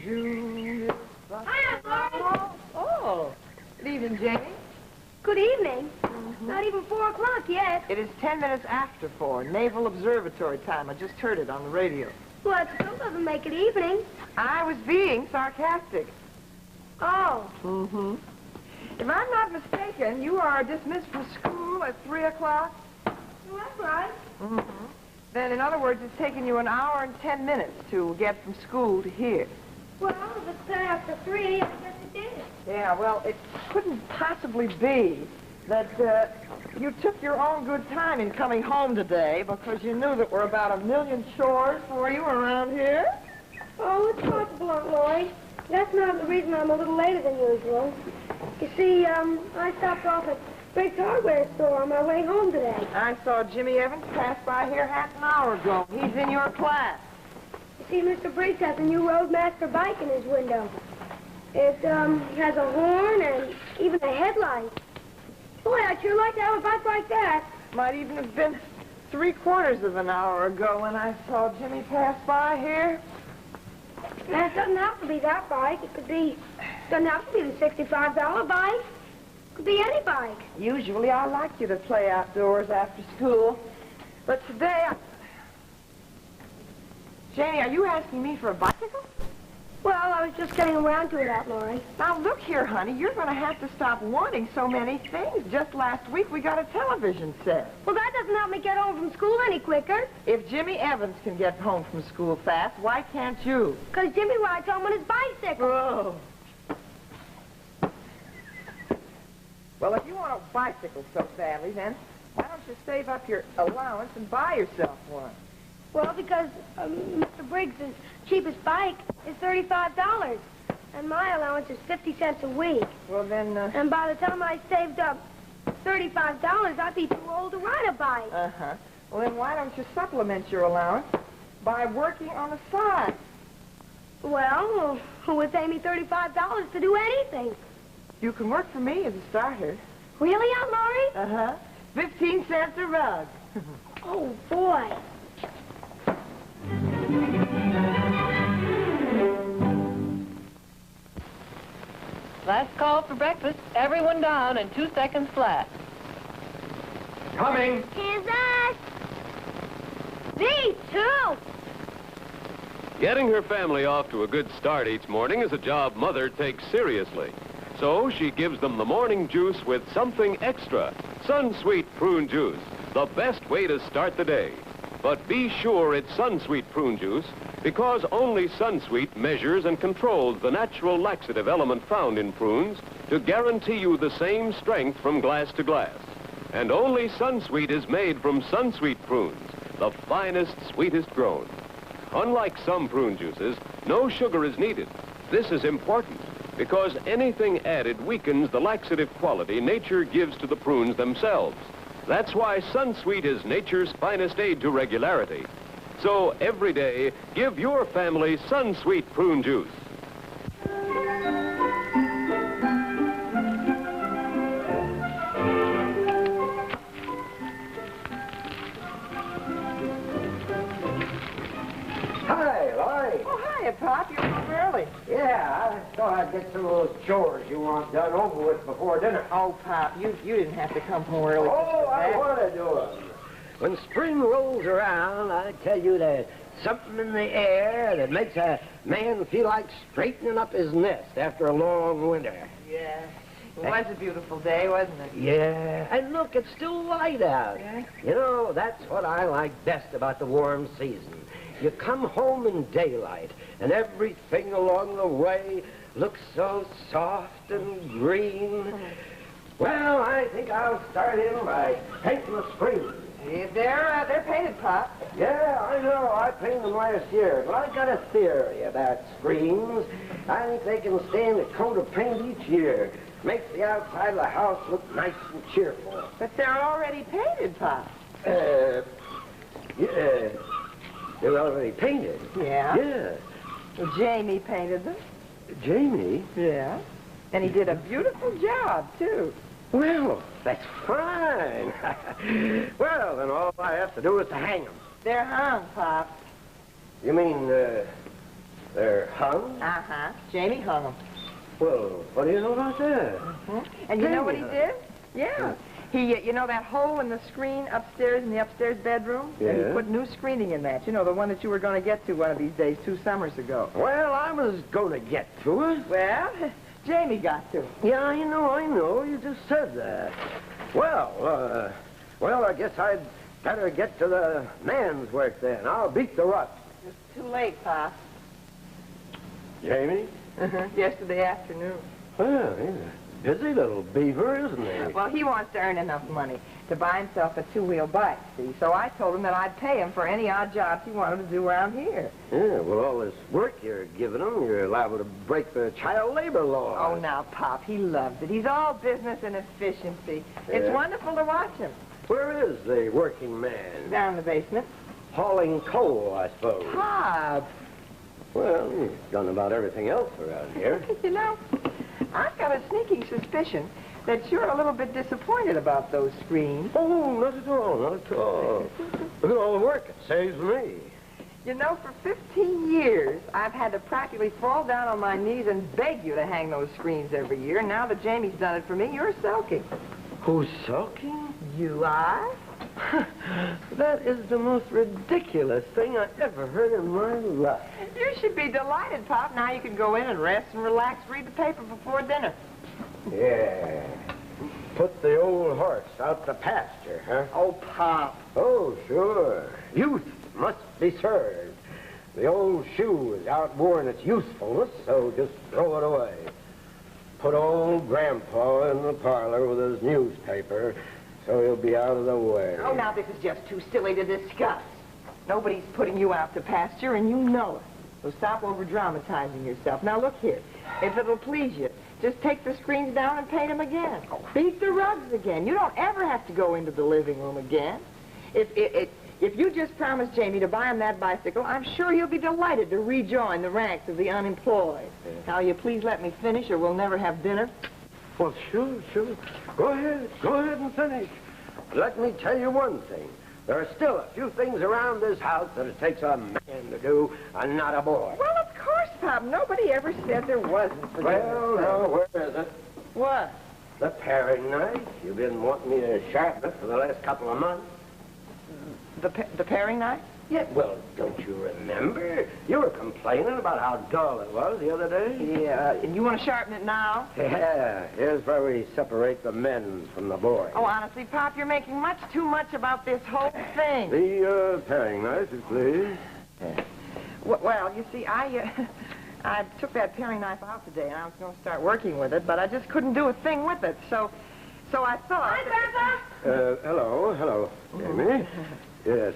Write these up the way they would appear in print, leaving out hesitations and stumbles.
June. Hiya, Laura. Oh, good evening, Jamie. Good evening. Not even 4 o'clock yet. It is 10 minutes after 4, Naval Observatory time. I just heard it on the radio. Well, it still doesn't make it evening. I was being sarcastic. Oh. Mm-hmm. If I'm not mistaken, you are dismissed from school at 3 o'clock? Well, that's right. Mm-hmm. Then, in other words, it's taken you an hour and 10 minutes to get from school to here. Well, if it's 10 after 3, I guess it did. Yeah, well, it couldn't possibly be that you took your own good time in coming home today because you knew that we're about 1 million chores for you around here. Oh, it's possible, Aunt Lori. That's not the reason I'm a little later than usual. You see, I stopped off at Briggs Hardware store on my way home today. I saw Jimmy Evans pass by here half an hour ago. He's in your class. You see, Mr. Briggs has a new Roadmaster bike in his window. It has a horn and even a headlight. Boy, I'd sure like to have a bike like that. Might even have been 3/4 of an hour ago when I saw Jimmy pass by here. Now, it doesn't have to be that bike. Doesn't have to be the $65 bike. It could be any bike. Usually I like you to play outdoors after school. But today Janie, are you asking me for a bicycle? Well, I was just getting around to it, Aunt Lori. Now, look here, honey. You're going to have to stop wanting so many things. Just last week, we got a television set. Well, that doesn't help me get home from school any quicker. If Jimmy Evans can get home from school fast, why can't you? Because Jimmy rides home on his bicycle. Oh. Well, if you want a bicycle so badly, then why don't you save up your allowance and buy yourself one? Well, because Mr. Briggs' cheapest bike is $35, and my allowance is 50 cents a week. Well, then, And by the time I saved up $35, I'd be too old to ride a bike. Uh-huh. Well, then why don't you supplement your allowance by working on the side? Well, who would pay me $35 to do anything? You can work for me as a starter. Really, Aunt Lori? Uh-huh. 15 cents a rug. Oh, boy. Last call for breakfast. Everyone down in 2 seconds flat. Coming. Kansas! Me, too! Getting her family off to a good start each morning is a job Mother takes seriously. So she gives them the morning juice with something extra. Sunsweet prune juice, the best way to start the day. But be sure it's Sunsweet prune juice, because only Sunsweet measures and controls the natural laxative element found in prunes to guarantee you the same strength from glass to glass. And only Sunsweet is made from Sunsweet prunes, the finest, sweetest grown. Unlike some prune juices, no sugar is needed. This is important because anything added weakens the laxative quality nature gives to the prunes themselves. That's why Sunsweet is nature's finest aid to regularity. So every day, give your family Sunsweet prune juice. Hi, Lori. Oh, hiya, Pop. You're home early. Yeah, I thought I'd get some of those chores you want done over with before dinner. Oh, Pop, you didn't have to come home early. Oh, I That- want to do them. When spring rolls around, I tell you there's something in the air that makes a man feel like straightening up his nest after a long winter. Yeah. It was a beautiful day, wasn't it? Yeah, and look, it's still light out. Yeah. You know, that's what I like best about the warm season. You come home in daylight, and everything along the way looks so soft and green. Well, I think I'll start in by painting the screens. Yeah, they're painted, Pop. Yeah, I know. I painted them last year, but I got a theory about screens. I think they can stand a coat of paint each year. Makes the outside of the house look nice and cheerful. But they're already painted, Pop. Yeah, they're already painted. Yeah? Yeah. Well, Jamie painted them. Jamie? Yeah. And he did a beautiful job, too. Well, that's fine. Well, then all I have to do is to hang them. They're hung, Pop. You mean, They're hung? Uh-huh. Jamie hung them. Well, what do you know about that? And you know what he did? Yeah. He, you know that hole in the screen upstairs in the upstairs bedroom? Yeah. And he put new screening in that. You know, the one that you were going to get to one of these days 2 summers ago. Well, I was going to get to it. Well, Jamie got to it. Yeah, I know. You just said that. Well, I guess I'd better get to the man's work then. I'll beat the rush. It's too late, Pop. Jamie? Yesterday afternoon. Well, he's a busy little beaver, isn't he? Well, he wants to earn enough money to buy himself a 2-wheel bike, see? So I told him that I'd pay him for any odd jobs he wanted to do around here. Yeah, well, all this work you're giving him, you're liable to break the child labor law. Oh, now, Pop, he loves it. He's all business and efficiency. It's Yeah. wonderful to watch him. Where is the working man? Down in the basement. Hauling coal, I suppose. Pop, Well, he's done about everything else around here. you know, I've got a sneaking suspicion that you're a little bit disappointed about those screens. Oh, not at all. Look at all the work it saves me. You know, for 15 years, I've had to practically fall down on my knees and beg you to hang those screens every year. Now that Jamie's done it for me, you're sulking. Who's sulking? You are? That is the most ridiculous thing I ever heard in my life. You should be delighted, Pop. Now you can go in and rest and relax, read the paper before dinner. Yeah. Put the old horse out to pasture, huh? Oh, Pop. Oh, sure. Youth must be served. The old shoe has outworn its usefulness, so just throw it away. Put old Grandpa in the parlor with his newspaper, so he'll be out of the way. Oh, now this is just too silly to discuss. Nobody's putting you out to pasture, and you know it. So stop over-dramatizing yourself. Now, look here. If it'll please you, just take the screens down and paint them again. Beat the rugs again. You don't ever have to go into the living room again. If you just promise Jamie to buy him that bicycle, I'm sure he'll be delighted to rejoin the ranks of the unemployed. Now, you please let me finish, or we'll never have dinner. Well, sure. Go ahead and finish. Let me tell you one thing. There are still a few things around this house that it takes a man to do, and not a boy. Well, of course, Pop. Nobody ever said there wasn't. For Well, now, where is it? What? The paring knife. You've been wanting me to sharpen it for the last couple of months. The paring knife? Yeah, well, don't you remember? You were complaining about how dull it was the other day. Yeah, and you want to sharpen it now? Yeah, here's where we separate the men from the boys. Oh, honestly, Pop, you're making much too much about this whole thing. The paring knife, please. Well, you see, I took that paring knife out today, and I was going to start working with it, but I just couldn't do a thing with it, so I thought... Hi, Grandpa. Hello, Jamie. Yes,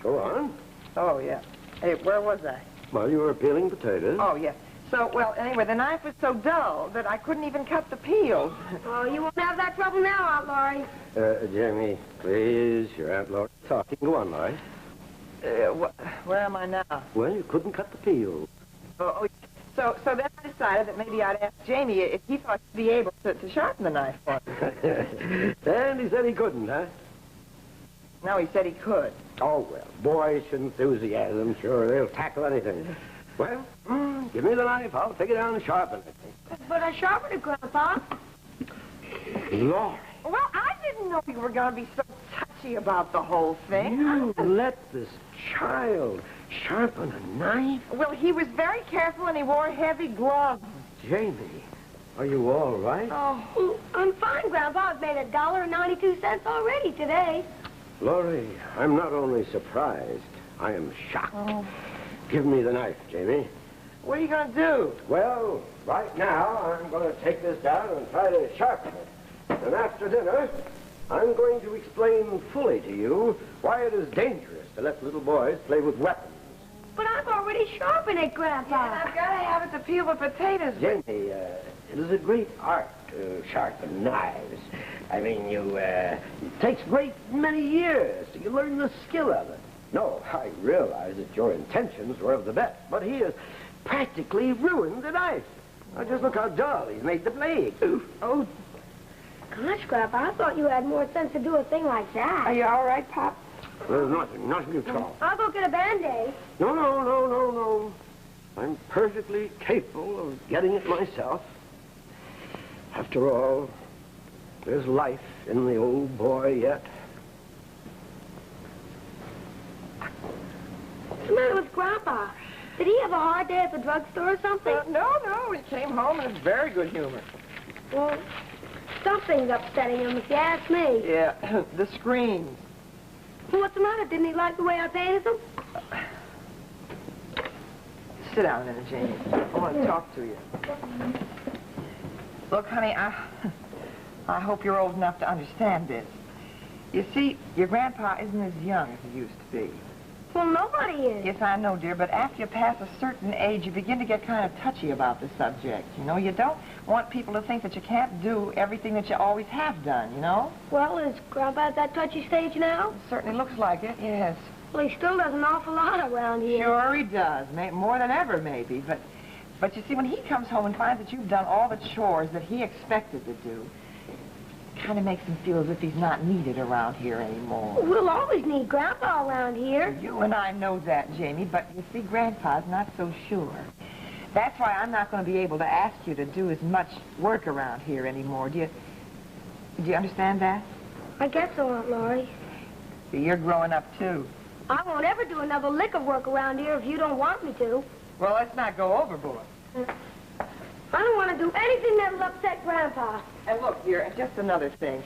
go on. Oh, yeah. Hey, where was I? Well, you were peeling potatoes. Oh, yeah. So, well, anyway, the knife was so dull that I couldn't even cut the peels. Oh, you won't have that trouble now, Aunt Laurie. Jamie, please, your Aunt Laura's talking. Go on, Laurie. Where am I now? Well, you couldn't cut the peels. Oh, so then I decided that maybe I'd ask Jamie if he thought he'd be able to sharpen the knife for me. And he said he couldn't, huh? No, he said he could. Oh, well, boyish enthusiasm, sure, they'll tackle anything. Well, give me the knife. I'll take it down and sharpen it. But I sharpened it, Grandpa. Laurie. Well, I didn't know you were going to be so touchy about the whole thing. You let this child sharpen a knife? Well, he was very careful, and he wore heavy gloves. Jamie, are you all right? Oh, I'm fine, Grandpa. I've made $1.92 already today. Laurie, I'm not only surprised, I am shocked. Oh. Give me the knife, Jamie. What are you going to do? Well, right now, I'm going to take this down and try to sharpen it. And after dinner, I'm going to explain fully to you why it is dangerous to let little boys play with weapons. But I've already sharpened it, Grandpa. Yeah, and I've got to have it to peel the potatoes. Jamie, it is a great art to sharpen knives. I mean, it takes a great many years to learn the skill of it. No, I realize that your intentions were of the best, but he has practically ruined the knife. Now, just look how dull he's made the blade. Oh, Gosh, Grandpa, I thought you had more sense to do a thing like that. are you all right, Pop? There's nothing at all. I'll go get a Band-Aid. No. I'm perfectly capable of getting it myself. After all, there's life in the old boy yet. What's the matter with Grandpa? Did he have a hard day at the drugstore or something? No, he came home in very good humor. Well, something's upsetting him, if you ask me. Yeah, the screens. Well, what's the matter? Didn't he like the way I painted them? Sit down a minute, Jamie. I want to talk to you. Look, honey, I hope you're old enough to understand this. You see, your grandpa isn't as young as he used to be. Well, nobody is. Yes, I know, dear, but after you pass a certain age, you begin to get kind of touchy about the subject. You know, you don't want people to think that you can't do everything that you always have done, you know? Well, is Grandpa at that touchy stage now? It certainly looks like it, yes. Well, he still does an awful lot around here. Sure he does, more than ever, maybe. But you see, when he comes home and finds that you've done all the chores that he expected to do, it kind of makes him feel as if he's not needed around here anymore. We'll always need Grandpa around here. You and I know that, Jamie, but you see, Grandpa's not so sure. That's why I'm not going to be able to ask you to do as much work around here anymore. Do you understand that? I guess so, Aunt Laurie. You're growing up, too. I won't ever do another lick of work around here if you don't want me to. Well, let's not go overboard. I don't want to do anything that'll upset Grandpa. And look, dear, just another thing.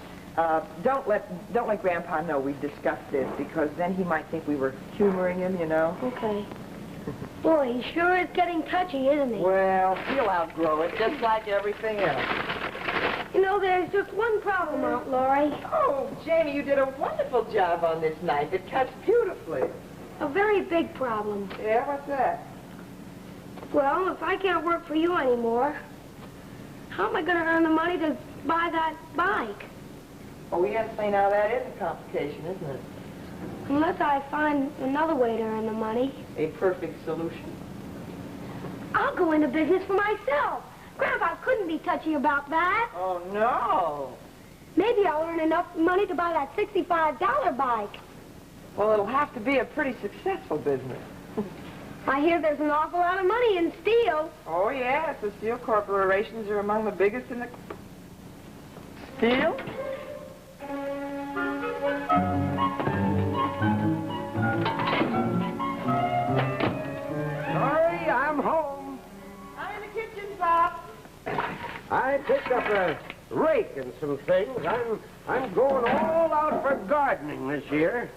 Don't let Grandpa know we've discussed this, because then he might think we were humoring him, you know? Okay. Boy, he sure is getting touchy, isn't he? Well, he'll outgrow it, just like everything else. You know, there's just one problem, Aunt Laurie. Oh, Jamie, you did a wonderful job on this knife. It cuts beautifully. A very big problem. Yeah, what's that? Well, if I can't work for you anymore, how am I going to earn the money to buy that bike? Oh, yes, say now that is a complication, isn't it? Unless I find another way to earn the money. A perfect solution. I'll go into business for myself. Grandpa couldn't be touchy about that. Oh, no. Maybe I'll earn enough money to buy that $65 bike. Well, it'll have to be a pretty successful business. I hear there's an awful lot of money in steel. Oh, yes, the steel corporations are among the biggest in the... Steel? Sorry, I'm home. I'm in the kitchen, Pop. I picked up a rake and some things. I'm going all out for gardening this year.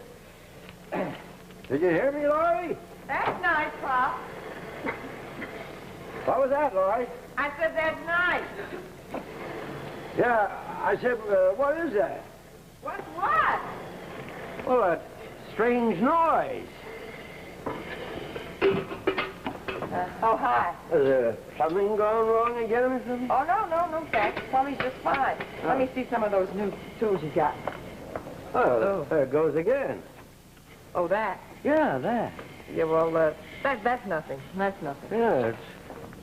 Did you hear me, Laurie? That's nice, Pop. What was that, Laurie? I said that's nice. Yeah, I said, what is that? What's what? Well, that strange noise. Oh, hi. Is the plumbing gone wrong again or something? Oh, no, thanks. Plumbing's just fine. Let me see some of those new tools you got. Oh, there it goes again. Oh, that? Yeah, that. Yeah, well, that's nothing. That's nothing. Yeah, it's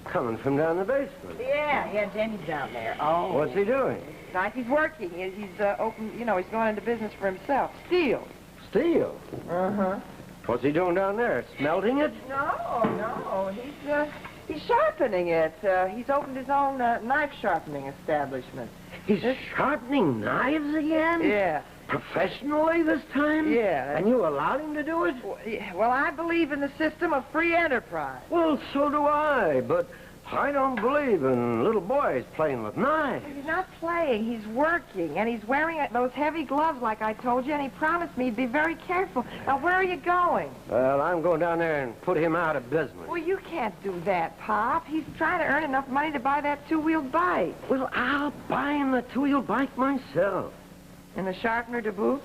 coming from down the basement. Yeah, Jamie's down there. Oh. What's he doing? Nice, he's working. He's open, he's going into business for himself. Steel. Steel? Uh-huh. What's he doing down there? Smelting it? No, he's sharpening it. He's opened his own knife-sharpening establishment. He's sharpening knives again? Yeah. Professionally this time? Yeah. And you allowed him to do it? Well, I believe in the system of free enterprise. Well, so do I, but I don't believe in little boys playing with knives. He's not playing, he's working, and he's wearing those heavy gloves like I told you, and he promised me he'd be very careful. Now, where are you going? Well, I'm going down there and put him out of business. Well, you can't do that, Pop. He's trying to earn enough money to buy that two-wheeled bike. Well, I'll buy him the two-wheel bike myself. And the sharpener to boot?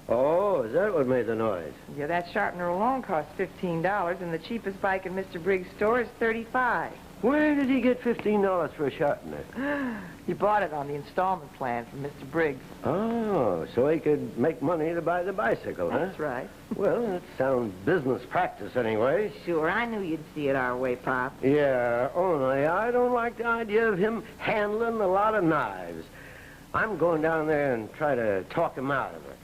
Oh, is that what made the noise? Yeah, that sharpener alone costs $15, and the cheapest bike in Mr. Briggs' store is $35. Where did he get $15 for a sharpener? He bought it on the installment plan from Mr. Briggs. Oh, so he could make money to buy the bicycle, huh? That's right. Well, that sounds business practice anyway. Sure, I knew you'd see it our way, Pop. Yeah, only I don't like the idea of him handling a lot of knives. I'm going down there and try to talk him out of it.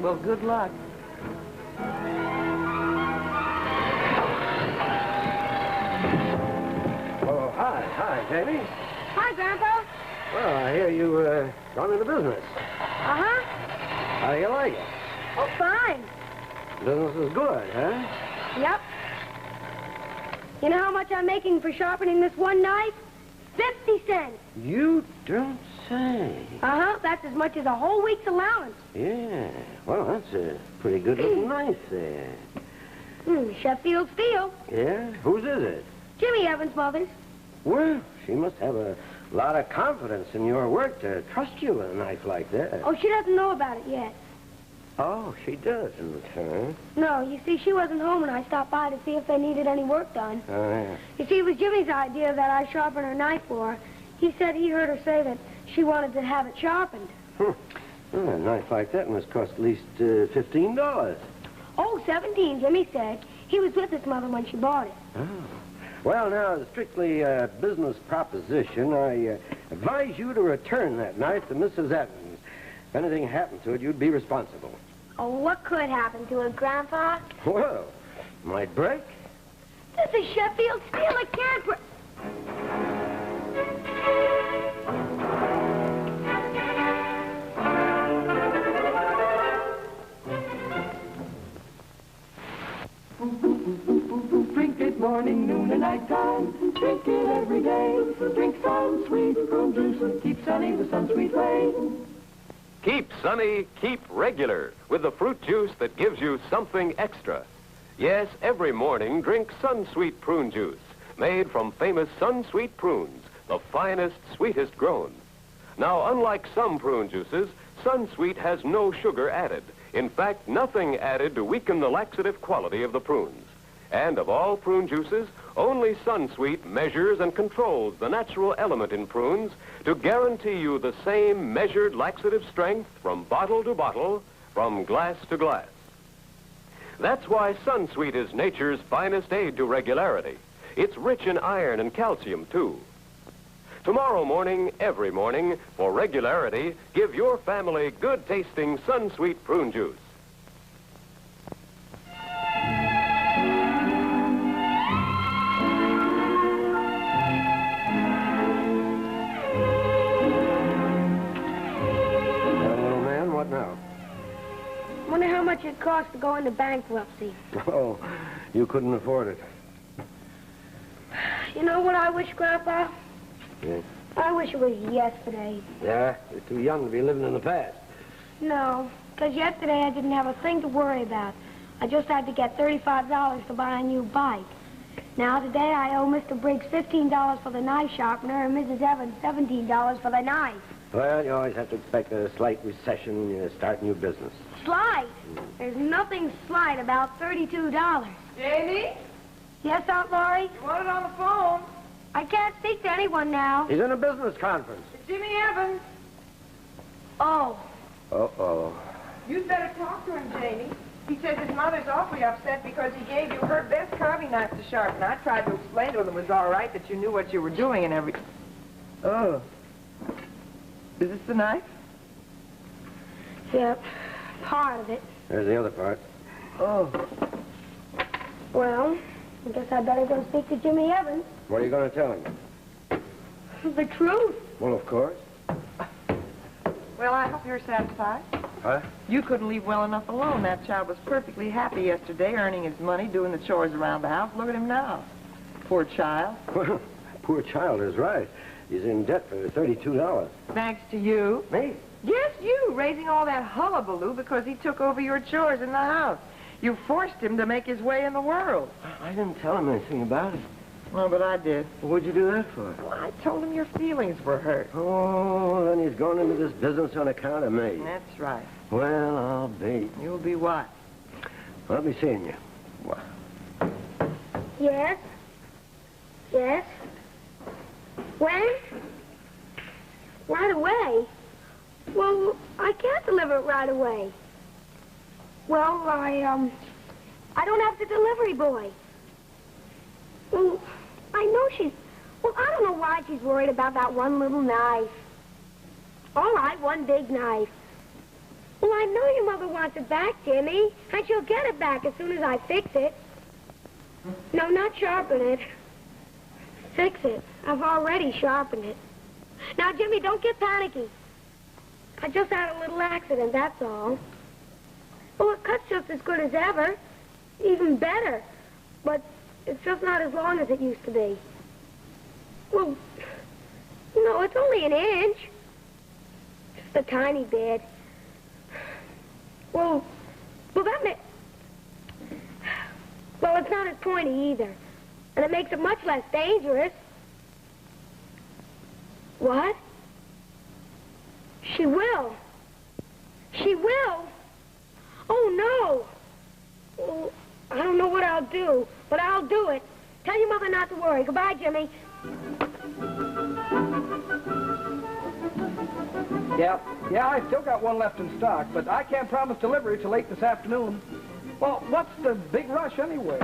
Well, good luck. Hi, Jamie. Hi, Grandpa. Well, I hear you gone into business. Uh-huh. How do you like it? Oh, fine. Business is good, huh? Yep. You know how much I'm making for sharpening this one knife? 50 cents. You don't say. Uh-huh. That's as much as a whole week's allowance. Yeah. Well, that's a pretty good looking knife there. Sheffield steel. Yeah? Whose is it? Jimmy Evans' mother's. Well, she must have a lot of confidence in your work to trust you with a knife like that. Oh, she doesn't know about it yet. Oh, she doesn't, huh? No, you see, she wasn't home when I stopped by to see if they needed any work done. Oh, yeah. You see, it was Jimmy's idea that I sharpen her knife for her. He said he heard her say that she wanted to have it sharpened. Well, a knife like that must cost at least $15. Oh, 17, Jimmy said. He was with his mother when she bought it. Oh. Well, now, as strictly a business proposition, I advise you to return that knife to Mrs. Evans. If anything happened to it, you'd be responsible. Oh, what could happen to it, Grandpa? Well, might break. This is Sheffield steel. It can't break. Drink it morning, noon, and night time. Drink it every day. Drink Sun Sweet prune juice. Keep sunny the Sun Sweet way. Keep sunny, keep regular with the fruit juice that gives you something extra. Yes, every morning drink Sunsweet prune juice, made from famous Sunsweet prunes, the finest, sweetest grown. Now, unlike some prune juices, Sunsweet has no sugar added. In fact, nothing added to weaken the laxative quality of the prunes. And of all prune juices, only Sunsweet measures and controls the natural element in prunes to guarantee you the same measured laxative strength from bottle to bottle, from glass to glass. That's why Sunsweet is nature's finest aid to regularity. It's rich in iron and calcium, too. Tomorrow morning, every morning, for regularity, give your family good-tasting Sunsweet prune juice. Little man, what now? Wonder how much it costs to go into bankruptcy. Oh, you couldn't afford it. You know what I wish, Grandpa? Yeah? I wish it was yesterday. Yeah? You're too young to be living in the past. No, because yesterday I didn't have a thing to worry about. I just had to get $35 to buy a new bike. Now, today I owe Mr. Briggs $15 for the knife sharpener and Mrs. Evans $17 for the knife. Well, you always have to expect a slight recession when you start new business. Slight? There's nothing slight about $32. Jamie, Yes, Aunt Laurie? you want it on the phone? I can't speak to anyone now. He's in a business conference. It's Jimmy Evans. Oh. Uh-oh. You'd better talk to him, Jamie. He says his mother's awfully upset because he gave you her best carving knife to sharpen. I tried to explain to him it was all right, that you knew what you were doing and everything. Oh. Is this the knife? Yep. Part of it. There's the other part. Oh. Well, I guess I better go speak to Jimmy Evans. What are you going to tell him? The truth. Well, of course. Well, I hope you're satisfied. Huh? You couldn't leave well enough alone. That child was perfectly happy yesterday, earning his money, doing the chores around the house. Look at him now. Poor child. Well, poor child is right. He's in debt for $32. Thanks to you. Me? Yes, you, raising all that hullabaloo because he took over your chores in the house. You forced him to make his way in the world. I didn't tell him anything about it. Well, but I did. What'd you do that for? Well, I told him your feelings were hurt. Oh, then he's going into this business on account of me. That's right. Well, I'll be. You'll be what? I'll be seeing you. What? Yes? Yes? When? Right away? Well, I can't deliver it right away. Well, I don't have the delivery boy. Well, I know she's... Well, I don't know why she's worried about that one little knife. All right, one big knife. Well, I know your mother wants it back, Jimmy, and she'll get it back as soon as I fix it. No, not sharpen it. fix it. I've already sharpened it. Now, Jimmy, don't get panicky. I just had a little accident, that's all. Well, it cuts just as good as ever. Even better. But it's just not as long as it used to be. Well, no, it's only an inch. Just a tiny bit. Well, that makes... Well, it's not as pointy either. And it makes it much less dangerous. What? She will. She will? Oh, no. Well, I don't know what I'll do, but I'll do it. Tell your mother not to worry. Goodbye, Jimmy. Yeah, I still got one left in stock, but I can't promise delivery till late this afternoon. Well, what's the big rush anyway?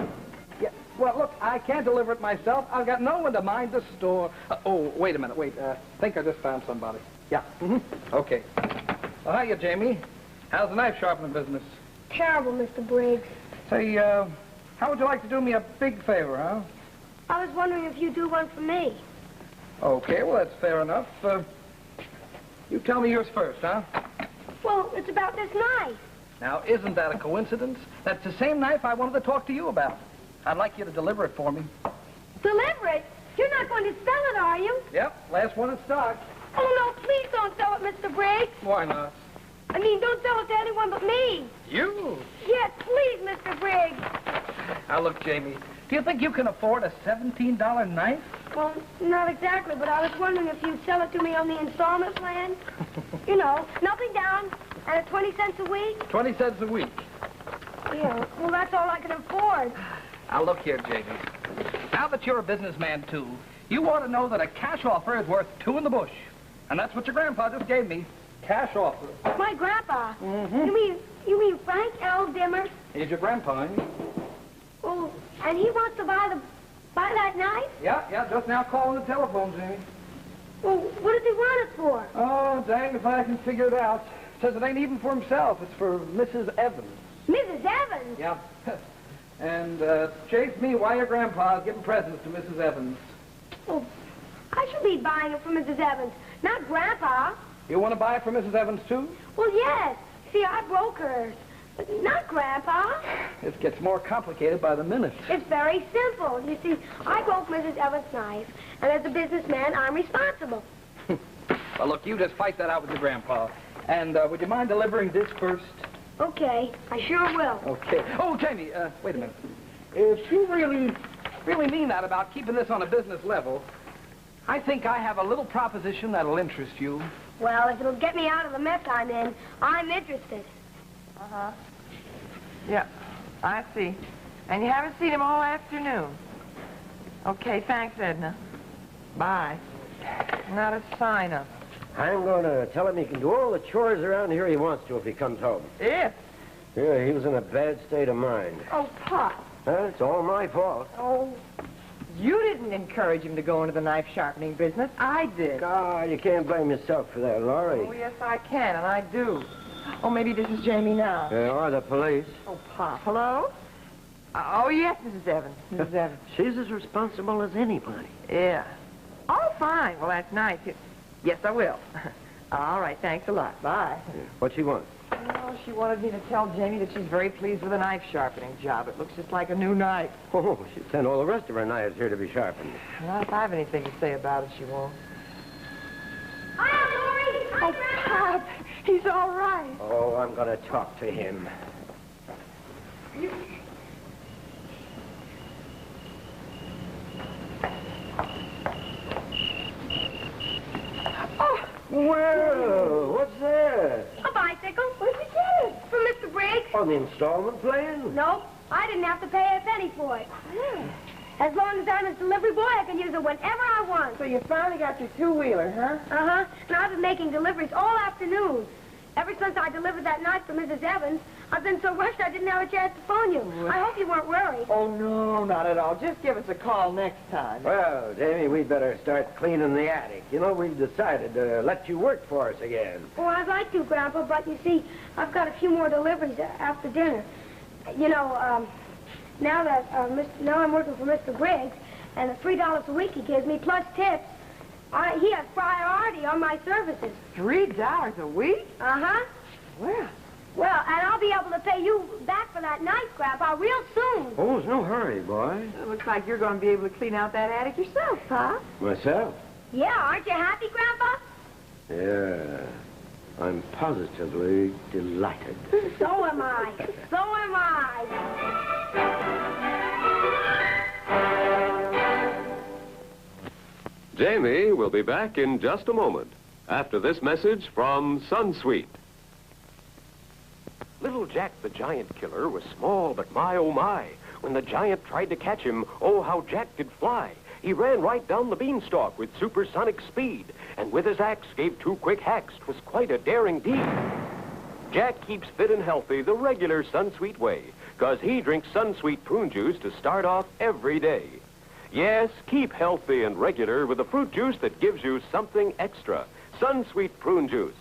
Yeah, well, look, I can't deliver it myself. I've got no one to mind the store. Oh, wait a minute, wait. I think I just found somebody. Yeah, okay. Well, hiya, Jamie. How's the knife sharpening business? Terrible, Mr. Briggs. Say, how would you like to do me a big favor, huh? I was wondering if you'd do one for me. Okay, well, that's fair enough. You tell me yours first, huh? Well, it's about this knife. Now, isn't that a coincidence? That's the same knife I wanted to talk to you about. I'd like you to deliver it for me. Deliver it? You're not going to sell it, are you? Yep, last one in stock. Oh, no, please don't sell it, Mr. Briggs. Why not? I mean, don't sell it to anyone but me. You? Yes, please, Mr. Briggs. Now, look, Jamie, do you think you can afford a $17 knife? Well, not exactly, but I was wondering if you'd sell it to me on the installment plan. You know, nothing down, and at 20 cents a week. 20 cents a week. Yeah, well, that's all I can afford. Now, look here, Jamie. Now that you're a businessman, too, you ought to know that a cash offer is worth 2 in the bush. And that's what your grandpa just gave me. Cash offer. My grandpa? You mean Frank L. Dimmer? He's your grandpa, ain't he? Oh, and he wants to buy that knife? Yeah, just now calling the telephone, Jamie. Well, what does he want it for? Oh, dang if I can figure it out. Says it ain't even for himself. It's for Mrs. Evans. Mrs. Evans? Yeah. And chase me while your grandpa's giving presents to Mrs. Evans. Oh, I should be buying it for Mrs. Evans, not Grandpa. You want to buy it for Mrs. Evans, too? Well, yes. See, I broke hers. But not Grandpa. It gets more complicated by the minute. It's very simple. You see, I broke Mrs. Evans' knife, and as a businessman, I'm responsible. Well, look, you just fight that out with your grandpa. And would you mind delivering this first? Okay, I sure will. Okay. Oh, Jamie, wait a minute. If you really mean that about keeping this on a business level, I think I have a little proposition that'll interest you. Well, if it'll get me out of the mess I'm in, I'm interested. Uh-huh. Yeah, I see. And you haven't seen him all afternoon. Okay, thanks, Edna. Bye. Not a sign of him. I'm going to tell him he can do all the chores around here he wants to if he comes home. If? Yeah, he was in a bad state of mind. Oh, Pop. It's all my fault. Oh, you didn't encourage him to go into the knife sharpening business. I did. God, you can't blame yourself for that, Laurie. Oh, yes, I can, and I do. Oh, maybe this is Jamie now. Or the police. Oh, Pop. Hello? Oh, yes, Mrs. Evans. Mrs. Evans. She's as responsible as anybody. Yeah. Oh, fine. Well, that's nice. Yes, I will. All right, thanks a lot. Bye. What she want? Oh, she wanted me to tell Jamie that she's very pleased with the knife sharpening job. It looks just like a new knife. Oh, she'd send all the rest of her knives here to be sharpened. Not if I have anything to say about it, she won't. Hi, Lori. Hi, Oh, Pop, he's all right. Oh, I'm going to talk to him. Oh, Well, what's that? A bicycle. Where'd you get it? From Mr. Briggs. On the installment plan? Nope. I didn't have to pay a penny for it. As long as I'm his delivery boy, I can use it whenever I want. so you finally got your two-wheeler, huh? Uh-huh. And I've been making deliveries all afternoon. Ever since I delivered that knife to Mrs. Evans, I've been so rushed I didn't have a chance to phone you. I hope you weren't worried. Oh, no, not at all. Just give us a call next time. Well, Jamie, we'd better start cleaning the attic. You know, we've decided to let you work for us again. Well, I'd like to, Grandpa, but you see, I've got a few more deliveries after dinner. You know, now I'm working for Mr. Briggs, And the $3 a week he gives me, plus tips, he has priority on my services. $3 a week? Uh-huh. Well. Well, and I'll be able to pay you back for that knife, Grandpa, real soon. Oh, there's no hurry, boy. It looks like you're going to be able to clean out that attic yourself, Pa. Myself? Yeah, aren't you happy, Grandpa? Yeah. I'm positively delighted. So am I. So am I. Jamie will be back in just a moment after this message from Sunsweet. Little Jack the Giant Killer was small, but my, oh my. When the giant tried to catch him, oh, how Jack did fly. He ran right down the beanstalk with supersonic speed, and with his axe gave 2 quick hacks. 'Twas quite a daring deed. Jack keeps fit and healthy the regular Sunsweet way, 'cause he drinks Sunsweet prune juice to start off every day. Yes, keep healthy and regular with the fruit juice that gives you something extra, Sunsweet prune juice.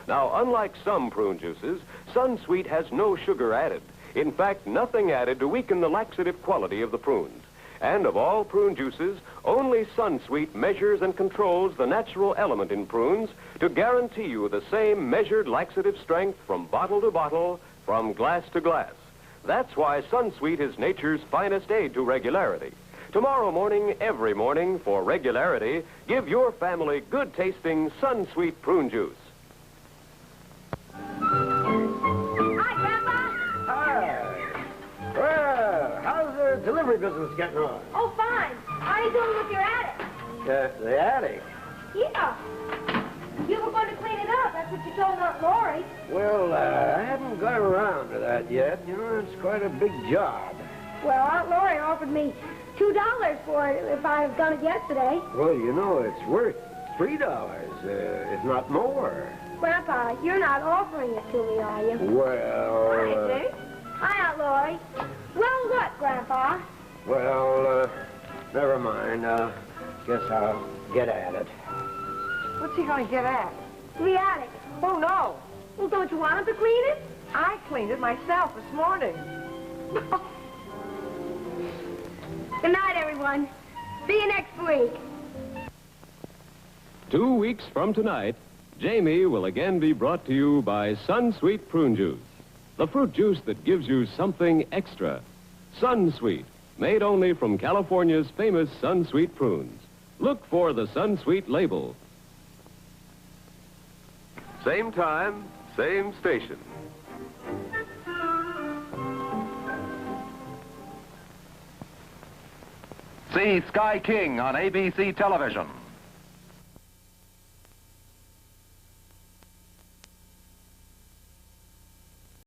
Now, unlike some prune juices, Sunsweet has no sugar added. In fact, nothing added to weaken the laxative quality of the prunes. And of all prune juices, only Sunsweet measures and controls the natural element in prunes to guarantee you the same measured laxative strength from bottle to bottle, from glass to glass. That's why Sunsweet is nature's finest aid to regularity. Tomorrow morning, every morning, for regularity, give your family good-tasting Sunsweet prune juice. Hi, Grandpa. Hi. Well, how's the delivery business getting on? Oh, fine. How are you doing with your attic? The attic? Yeah. You were going to clean it up. That's what you told Aunt Lori. Well, I haven't got around to that yet. You know, it's quite a big job. Well, Aunt Lori offered me $2 for it if I had done it yesterday. Well, you know, it's worth $3, if not more. Grandpa, you're not offering it to me, are you? Well, Hi, Dick. Hi, Aunt Lori. Well, what, Grandpa? well, never mind. Guess I'll get at it. What's he going to get at? The attic. Oh, no. Well, don't you want him to clean it? I cleaned it myself this morning. Good night, everyone. See you next week. 2 weeks from tonight, Jamie will again be brought to you by Sunsweet Prune Juice, the fruit juice that gives you something extra. Sunsweet, made only from California's famous Sunsweet prunes. Look for the Sunsweet label. Same time, same station. See Sky King on ABC television.